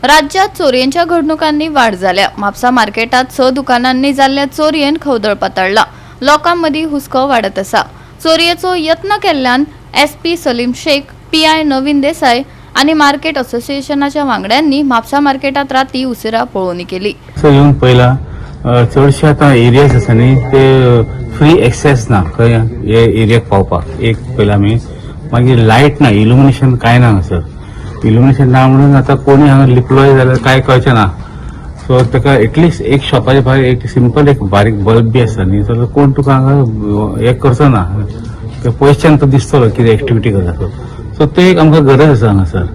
राज्यात चोरयांच्या घडणुकांनी वाढ झाल्या. म्हापसा मार्केटात 6 दुकानांनी जाल्ल्या चोरयेन खवदळ पातळला. लोकांमदी हुस्को वाढत आसा. चोरयेचो यत्न केल्ल्यान SP सलीम शेख, PI नवीन देसाई आणि मार्केट असोसिएशनाच्या वांगड्यांनी म्हापसा मार्केटात राती उशिरा पळोवणी केली. येऊन पहिला चडशे आता एरियाज आसा न्ही ते फ्री एक्सेस ना खंय हे एरियाक पावपाक. एक पहिला आमी मागीर लायट ना, इल्युमिनेशन काय ना हांगासर. इल्युमिनेशन ना म्हणून आता कोणी हांगा लिपलोय जाल्यार काय कळचें ना. सो ताका एटलिस्ट एक शॉपाच्या भायर एक सिंपल एक बारीक बल्ब बी आसा न्ही जाल्यार कोण तुका हांगा हे करचो ना. पयसच्यान तो दिसतलो कितें एक्टिविटी करता. सो ते एक आमकां गरज आसा हांगासर.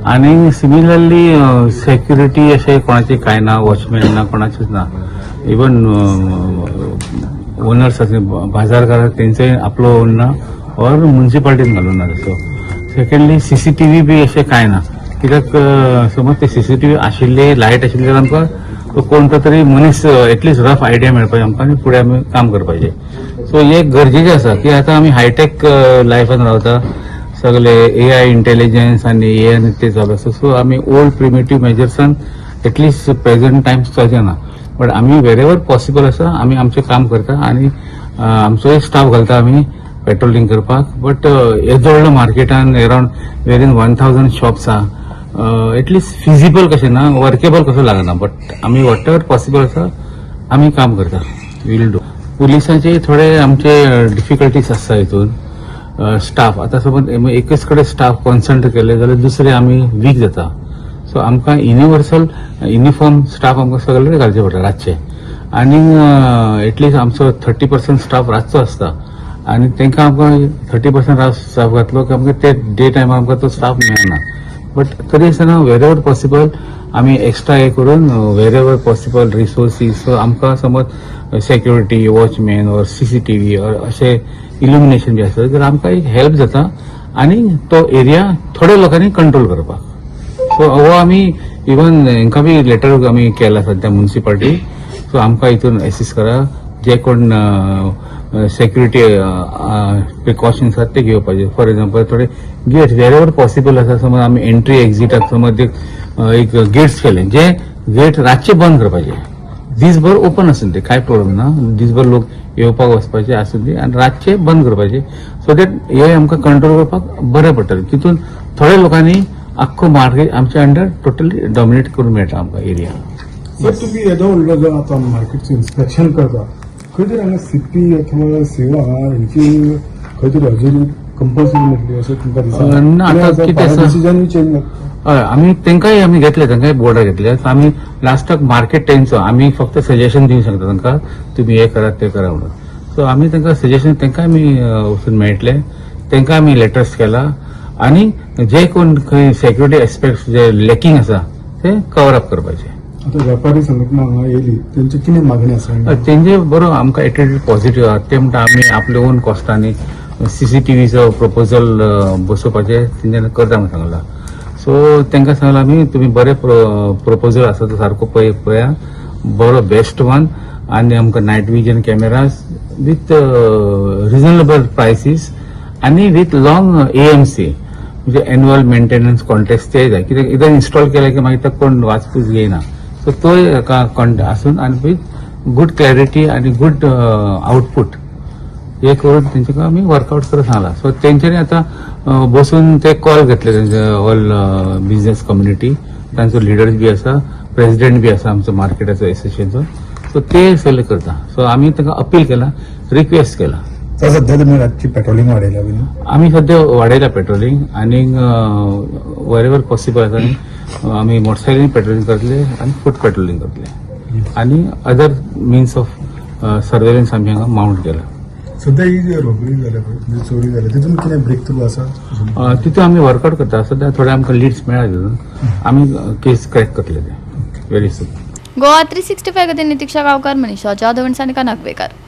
आनी सिमिलरली सेक्युरिटी अशें कोणाचें काय ना, वॉचमॅन ना, कोणाचेंच ना. इवन ओनर्स आसा बाजारकार तेंचोय आपलो ओन ना और म्युनिसिपालिटीन घालून ना तसो. सेकंडली CCTV बी अशें काय ना. कित्याक समज ते CCTV आशिल्ले, लायट आशिल्ले जाल्यार आमकां कोणतो तरी मनीस एटलिस्ट रफ आयडिया मेळपाचें आमकां आनी फुडें आमी काम करपाचें. सो हे गरजेचें आसा की आतां आमी हायटेक लायफान रावता. सगळे AI इंटेलिजन्स आनी AI ते चालू आसा. सो आमी ओल्ड प्रिमेटिव्ह मेजर्सान एटलिस्ट प्रेझेंट टायम्स चलचे ना. बट आमी वेरेवर पॉसिबल आसा आमी आमचें काम करता आनी आमचोय स्टाफ घालता आमी पेट्रोलिंग करपाक. बट येदो व्हडलो मार्केटान अराउंड वेरीन 1000 शॉप्स आहा. एटलिस्ट फिजिबल कशें ना, वर्केबल कसो लागना. बट आमी वॉट एवर पॉसिबल आसा आमी काम करता. Will do. पुलिसांचे थोडे आमचे डिफिकल्टीज आसता हितून. स्टाफ आतां समज एकच कडेन स्टाफ कॉन्संट्रेट केले जाल्यार दुसरे आमी वीक जाता. सो आमकां युनिवर्सल युनिफॉर्म स्टाफ आमकां सगळे घालचे पडटा रातचे. आनी एटलिस्ट आमचो 30% स्टाफ रातचो आसता आनी तांकां आमकां 30% स्टाफ घातलो की आमकां ते डे टायमार आमकां तो स्टाफ मेळना. बट तरी आसतना वेरेवर पॉसिबल आमी एक्स्ट्रा हे करून वेरेवर पॉसिबल रिसोर्सीस. सो आमकां समज सेक्युरिटी, वॉचमॅन और CCTV और अशें इल्युमिनेशन बी आसता जाल्यार आमकां एक हेल्प जाता आनी तो एरिया थोड्या लोकांनी कंट्रोल करपाक. सो हो आमी इवन हांकां बी लेटर आमी केला सद्या म्युनिसिपालिटी. सो आमकां हितून एसिस्ट करा. जे कोण सेक्युरिटी प्रिकॉशन्स आसात ते घेवपाचे. फॉर एक्झाम्पल थोडे गेट्स वेरेवर पॉसिबल आसा. समज आमी एंट्री एक्झिटाक समज एक गेट्स केले, जे गेट रातचे बंद करपाचे. दिसभर ओपन आसून ते काय प्रॉब्लेम ना. दिसभर लोक येवपाक वचपाचे आसून ते आनी रातचे बंद करपाचे. सो दॅट हे आमकां कंट्रोल करपाक बरें पडटलें. तितून थोड्या लोकांनी आख्खो मार्केट आमच्या अंडर टोटली डॉमिनेट करून मेळटा आमकां एरिया. सर तुम्ही येदो व्हडलो जो आतां मार्केटचें इन्स्पेक्शन करता, खंय तरी हांगा CP अथवा सेवा हेंची खंय तरी हजेरी कंपल्सरी मेळटली अशें तुमकां ना, आतां कितें आसा डिसिजन चेंज हय आमी तेंकाय आमी घेतले, तेंकाय बोर्डार घेतले. आमी लास्टाक मार्केट तेंचो आमी फक्त सजेशन दिवंक शकता तांकां, तुमी हे करात ते करा म्हणून. सो आमी तांकां सजेशन तेंकाय आमी वचून मेळटले. तेंकां आमी लेटर्स केला आनी जे कोण खंय सेक्युरिटी एस्पेक्ट्स जे लॅकिंग आसा ते कवर अप करपाचे. आतां वेपारी संघटना हांगा येयली, तेंची कितें मागणी आसा? तेंचे बरो आमकां एटिट्यूड पॉझिटिव्ह आहा. ते म्हणटा आमी आपल्या ओन कॉस्टांनी CCTVचो प्रपोजल बसोवपाचे तेंच्यानी करता म्हणून सांगला. सो तांकां सांगला आमी तुमी बरे प्रपोजल आसा तो सारको पळया, बरो बेस्ट वन. आनी आमकां night vision cameras with reasonable prices आनी विथ लॉंग AMC म्हणजे एन्युअल मेंटेनन्स कॉन्ट्रॅक्ट ते जाय. कित्याक एकदां इन्स्टॉल केले की मागीर ताका कोण वाचपूस घेयना. सो तो आसून आनी विथ गूड क्लॅरिटी आनी गूड आउटपूट हे करून तेंच्याकडे आमी वर्कआउट करत सांगला. सो तेंच्यांनी आतां बसून ते कॉल घेतले तेंचे ऑल बिझनेस कम्युनिटी. तांचो लिडर्स बी आसा, प्रेसिडेंट बी आसा आमचो मार्केटाचो एसोसिएशनचो. सो ते सगळे करता. सो आमी तांकां अपील केला, रिक्वेस्ट केला. सध्या तुमी रातची पेट्रोलिंग वाडयल्या बीन? आमी सध्या वाडयला पेट्रोलिंग आनी वेरेवर पॉसिबल आसा आमी मोटरसायकलीन पेट्रोलिंग करतले आनी फूट पेट्रोलिंग करतले आनी अदर मिन्स ऑफ सर्वेलन्स आमी हांगा माउंट केला. सध्या ही जी रोबरी जाल्या पळय, चोरी जाल्या, तितून कितें ब्रेक थ्रू आसा? तितून आमी वर्कआउट करता. सध्या थोडे आमकां लिड्स मेळ्ळा तितून. आमी केस क्रॅक करतले ते व्हेरी सून. गोवा 365 खातीर नितीक्षा गांवकार, मनीषा जाधव आनी सानिका नागवेकर.